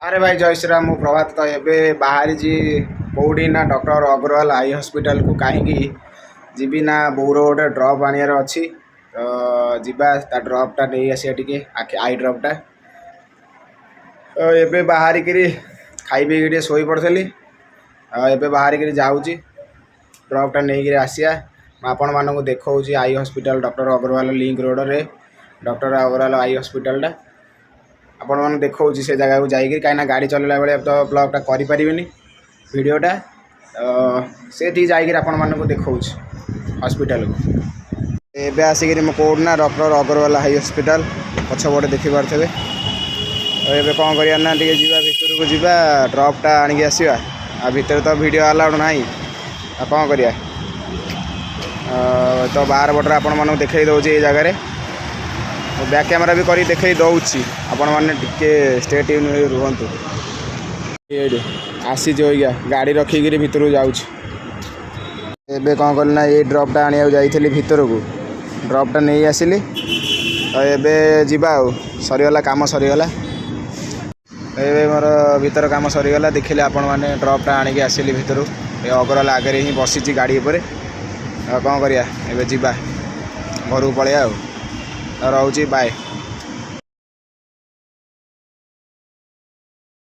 अरे भाई जय श्री राम। मु प्रभात तो ये बाहरी कौटी ना डॉक्टर अग्रवाल आई हॉस्पिटल को कहीं जीवी ना बोर गोटे ड्रप आनियार अच्छी तो जीवा ड्रपटा नहीं आसिया टे आई ड्रपटा ये बाहरिक खाई पी शोई पड़ी एबे बाहरिक जाऊँगी ड्रपटा नहीं आसिया आपण मानक देखा eye hospital doctor Agrawal link road रे डॉक्टर अग्रवाल आई हॉस्पिटलटा आपण मैंने देखा से जगह को जाकि कहीं गाड़ी चलला बेले तो ब्लॉगटा करें वीडियोटा से जाकि आपण मानक देखा हॉस्पिटल को एबे आसिक कौट ना डॉक्टर अग्रवाल हाई हॉस्पिटल पछपटे देखिपे एबे कौन करिया ना टे जा भितर को जा ड्रपटा आणिक आसवा आ भितर तो वीडियो अलाउड ना कौन करिया तो बाहर बटर आपण मानक देखई दौचे जगह बैक कैमेरा भी करी देखई दौची आपण मैंने टिके स्टे ट्यून रुहतु ये आसी गाड़ी रखिकी भितर जाऊँच एबे कौन कल ना ये ड्रपटा आने जाइली भितर को ड्रपटा नहीं आसिली तो एबे जीवा सरीगला काम सरीगला एबे मोर भीतर काम सरीगला देखिले आपण मैंने ड्रपटा आणिक आसिली भितर अग्रवाल आगे ही बसी गाड़ी पर कौन करिया एबे जीवा घर को पलैया रोचे बाय।